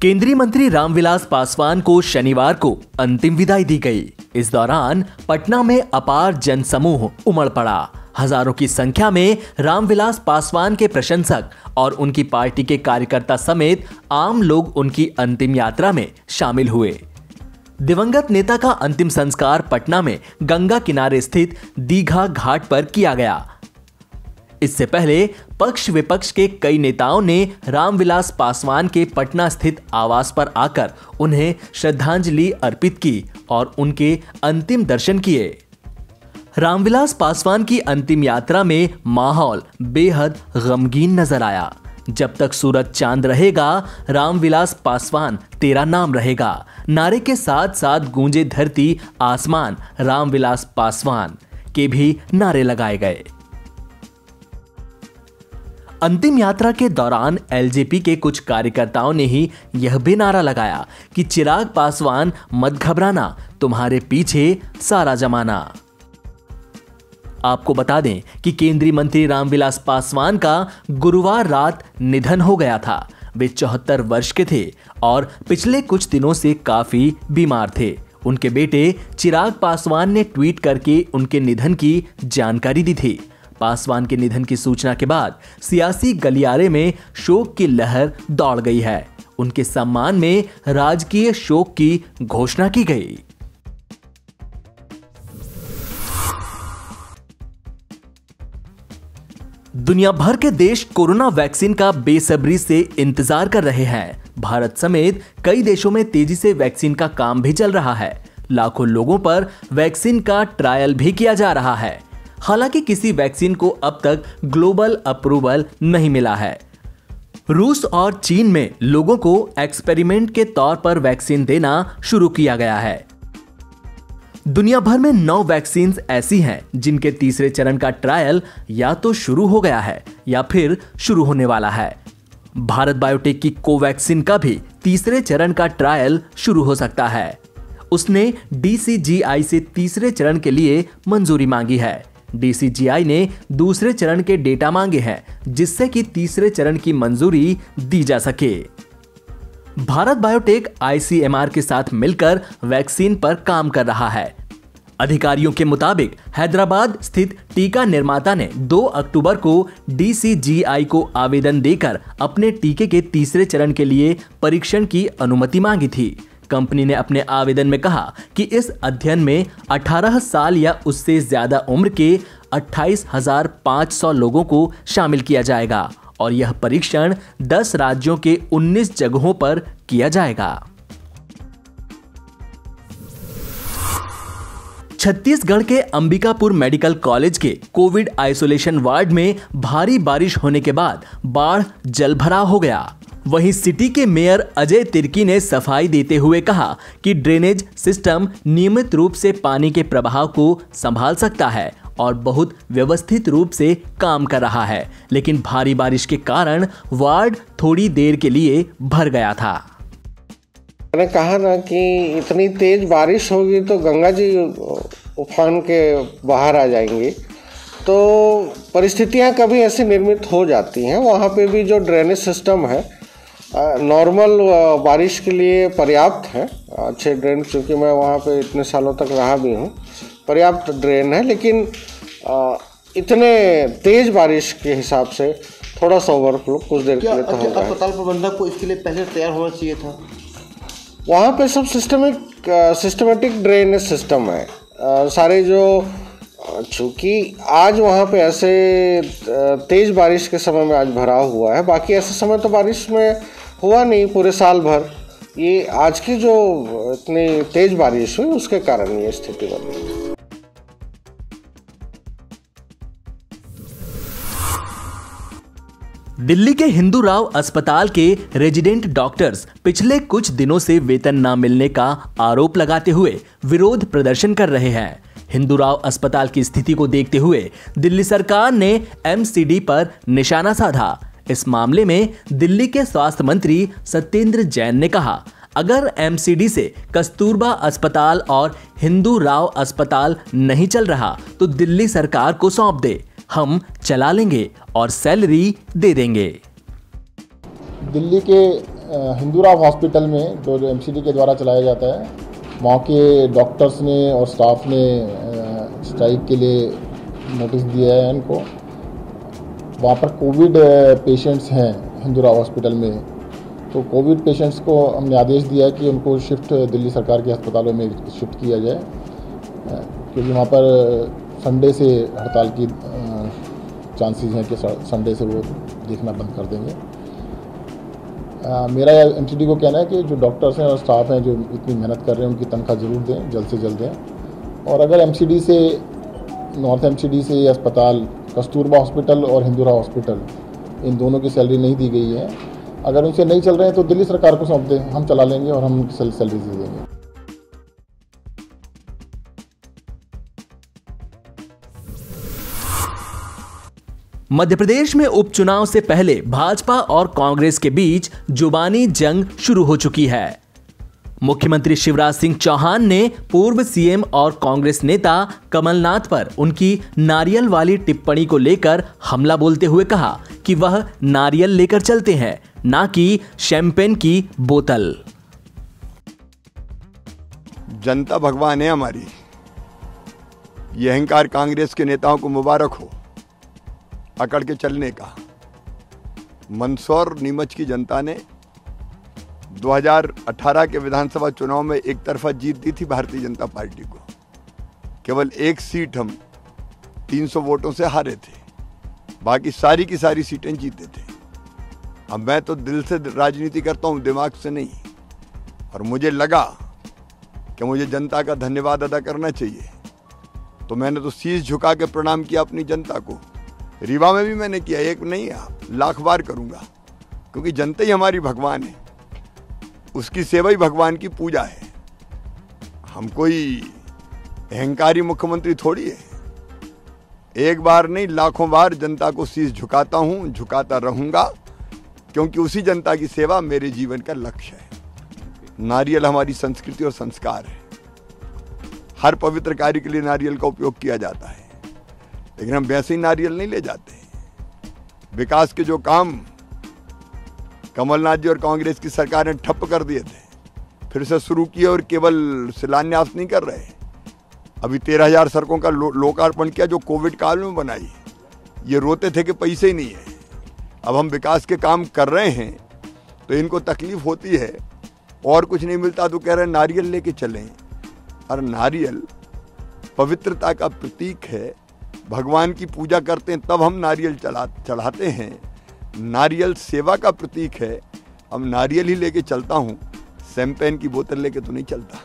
केंद्रीय मंत्री रामविलास पासवान को शनिवार को अंतिम विदाई दी गई। इस दौरान पटना में अपार जनसमूह उमड़ पड़ा। हजारों की संख्या में रामविलास पासवान के प्रशंसक और उनकी पार्टी के कार्यकर्ता समेत आम लोग उनकी अंतिम यात्रा में शामिल हुए। दिवंगत नेता का अंतिम संस्कार पटना में गंगा किनारे स्थित दीघा घाट पर किया गया। इससे पहले पक्ष विपक्ष के कई नेताओं ने रामविलास पासवान के पटना स्थित आवास पर आकर उन्हें श्रद्धांजलि अर्पित की और उनके अंतिम दर्शन किए। रामविलास पासवान की अंतिम यात्रा में माहौल बेहद गमगीन नजर आया। जब तक सूरज चांद रहेगा, रामविलास पासवान तेरा नाम रहेगा नारे के साथ साथ गूंजे धरती आसमान रामविलास पासवान के भी नारे लगाए गए। अंतिम यात्रा के दौरान एलजेपी के कुछ कार्यकर्ताओं ने ही यह भी नारा लगाया कि चिराग पासवान मत घबराना, तुम्हारे पीछे सारा जमाना। आपको बता दें कि केंद्रीय मंत्री रामविलास पासवान का गुरुवार रात निधन हो गया था। वे 74 वर्ष के थे और पिछले कुछ दिनों से काफी बीमार थे। उनके बेटे चिराग पासवान ने ट्वीट करके उनके निधन की जानकारी दी थी। पासवान के निधन की सूचना के बाद सियासी गलियारे में शोक की लहर दौड़ गई है। उनके सम्मान में राजकीय शोक की घोषणा की गई। दुनिया भर के देश कोरोना वैक्सीन का बेसब्री से इंतजार कर रहे हैं। भारत समेत कई देशों में तेजी से वैक्सीन का काम भी चल रहा है। लाखों लोगों पर वैक्सीन का ट्रायल भी किया जा रहा है। हालांकि किसी वैक्सीन को अब तक ग्लोबल अप्रूवल नहीं मिला है। रूस और चीन में लोगों को एक्सपेरिमेंट के तौर पर वैक्सीन देना शुरू किया गया है। दुनिया भर में 9 वैक्सीन ऐसी हैं जिनके तीसरे चरण का ट्रायल या तो शुरू हो गया है या फिर शुरू होने वाला है। भारत बायोटेक की कोवैक्सीन का भी तीसरे चरण का ट्रायल शुरू हो सकता है। उसने DCGI से तीसरे चरण के लिए मंजूरी मांगी है। DCGI ने दूसरे चरण के डेटा मांगे हैं जिससे कि तीसरे चरण की मंजूरी दी जा सके। भारत बायोटेक ICMR के साथ मिलकर वैक्सीन पर काम कर रहा है। अधिकारियों के मुताबिक हैदराबाद स्थित टीका निर्माता ने 2 अक्टूबर को DCGI को आवेदन देकर अपने टीके के तीसरे चरण के लिए परीक्षण की अनुमति मांगी थी। कंपनी ने अपने आवेदन में कहा कि इस अध्ययन में 18 साल या उससे ज्यादा उम्र के 28,500 लोगों को शामिल किया जाएगा और यह परीक्षण 10 राज्यों के 19 जगहों पर किया जाएगा। छत्तीसगढ़ के अंबिकापुर मेडिकल कॉलेज के कोविड आइसोलेशन वार्ड में भारी बारिश होने के बाद बाढ़ जलभराव हो गया। वहीं सिटी के मेयर अजय तिर्की ने सफाई देते हुए कहा कि ड्रेनेज सिस्टम नियमित रूप से पानी के प्रवाह को संभाल सकता है और बहुत व्यवस्थित रूप से काम कर रहा है, लेकिन भारी बारिश के कारण वार्ड थोड़ी देर के लिए भर गया था। मैंने कहा ना कि इतनी तेज बारिश होगी तो गंगा जी उफान के बाहर आ जाएंगी, तो परिस्थितियां कभी ऐसी निर्मित हो जाती हैं। वहाँ पे भी जो ड्रेनेज सिस्टम है नॉर्मल बारिश के लिए पर्याप्त है। अच्छे ड्रेन, क्योंकि मैं वहाँ पे इतने सालों तक रहा भी हूँ, पर्याप्त ड्रेन है। लेकिन इतने तेज बारिश के हिसाब से थोड़ा सा ओवरफ्लो कुछ देर के लिए तो होगा। अस्पताल प्रबंधक को इसके लिए पहले तैयार होना चाहिए था। वहाँ पे सब सिस्टमेटिक ड्रेनेज सिस्टम है सारे। जो चूँकि आज वहाँ पे ऐसे तेज बारिश के समय में आज भराव हुआ है, बाकी ऐसे समय तो बारिश में हुआ नहीं पूरे साल भर। ये आज की जो इतनी तेज बारिश हुई उसके कारण ये स्थिति बनी। दिल्ली के हिंदू राव अस्पताल के रेजिडेंट डॉक्टर्स पिछले कुछ दिनों से वेतन न मिलने का आरोप लगाते हुए विरोध प्रदर्शन कर रहे हैं। हिंदू राव अस्पताल की स्थिति को देखते हुए दिल्ली सरकार ने MCD पर निशाना साधा। इस मामले में दिल्ली के स्वास्थ्य मंत्री सत्येंद्र जैन ने कहा, अगर MCD से कस्तूरबा अस्पताल और हिंदू राव अस्पताल नहीं चल रहा तो दिल्ली सरकार को सौंप दे, हम चला लेंगे और सैलरी दे देंगे। दिल्ली के हिंदूराव हॉस्पिटल में जो एमसीडी के द्वारा चलाया जाता है, वहाँ के डॉक्टर्स ने और स्टाफ ने स्ट्राइक के लिए नोटिस दिया है इनको। वहाँ पर कोविड पेशेंट्स हैं हिंदूराव हॉस्पिटल में, तो कोविड पेशेंट्स को हमने आदेश दिया है कि उनको शिफ्ट दिल्ली सरकार के अस्पतालों में शिफ्ट किया जाए, क्योंकि वहाँ पर संडे से हड़ताल की चांसेस हैं कि संडे से वो देखना बंद कर देंगे। मेरा एमसीडी को कहना है कि जो डॉक्टर्स हैं और स्टाफ हैं जो इतनी मेहनत कर रहे हैं, उनकी तनख्वाह ज़रूर दें, जल्द से जल्द दें। और अगर एमसीडी से, नॉर्थ एमसीडी से ये अस्पताल, कस्तूरबा हॉस्पिटल और हिंदूराव हॉस्पिटल, इन दोनों की सैलरी नहीं दी गई है, अगर उनसे नहीं चल रहे हैं तो दिल्ली सरकार को सौंप दें, हम चला लेंगे और हम सैलरी दे देंगे। मध्य प्रदेश में उपचुनाव से पहले भाजपा और कांग्रेस के बीच जुबानी जंग शुरू हो चुकी है। मुख्यमंत्री शिवराज सिंह चौहान ने पूर्व सीएम और कांग्रेस नेता कमलनाथ पर उनकी नारियल वाली टिप्पणी को लेकर हमला बोलते हुए कहा कि वह नारियल लेकर चलते हैं, ना कि शैंपेन की बोतल। जनता भगवान है हमारी, ये अहंकार कांग्रेस के नेताओं को मुबारक हो अकड़ के चलने का। मंदसौर नीमच की जनता ने 2018 के विधानसभा चुनाव में एक तरफा जीत दी थी भारतीय जनता पार्टी को। केवल एक सीट हम 300 वोटों से हारे थे, बाकी सारी की सारी सीटें जीते थे। अब मैं तो दिल से राजनीति करता हूं, दिमाग से नहीं, और मुझे लगा कि मुझे जनता का धन्यवाद अदा करना चाहिए, तो मैंने तो शीश झुका के प्रणाम किया अपनी जनता को। रीवा में भी मैंने किया, एक नहीं लाख बार करूंगा, क्योंकि जनता ही हमारी भगवान है, उसकी सेवा ही भगवान की पूजा है। हम कोई अहंकारी मुख्यमंत्री थोड़ी है। एक बार नहीं, लाखों बार जनता को शीश झुकाता हूं, झुकाता रहूंगा, क्योंकि उसी जनता की सेवा मेरे जीवन का लक्ष्य है। नारियल हमारी संस्कृति और संस्कार है। हर पवित्र कार्य के लिए नारियल का उपयोग किया जाता है, लेकिन हम वैसे ही नारियल नहीं ले जाते। विकास के जो काम कमलनाथ जी और कांग्रेस की सरकार ने ठप्प कर दिए थे, फिर से शुरू किए, और केवल शिलान्यास नहीं कर रहे। अभी 13,000 सड़कों का लोकार्पण किया जो कोविड काल में बनाई। ये रोते थे कि पैसे ही नहीं है। अब हम विकास के काम कर रहे हैं तो इनको तकलीफ होती है, और कुछ नहीं मिलता तो कह रहे हैं नारियल लेके चलें। और नारियल पवित्रता का प्रतीक है, भगवान की पूजा करते हैं तब हम नारियल चढ़ाते हैं। नारियल सेवा का प्रतीक है। अब नारियल ही लेके चलता हूँ, शैंपेन की बोतल लेके तो नहीं चलता।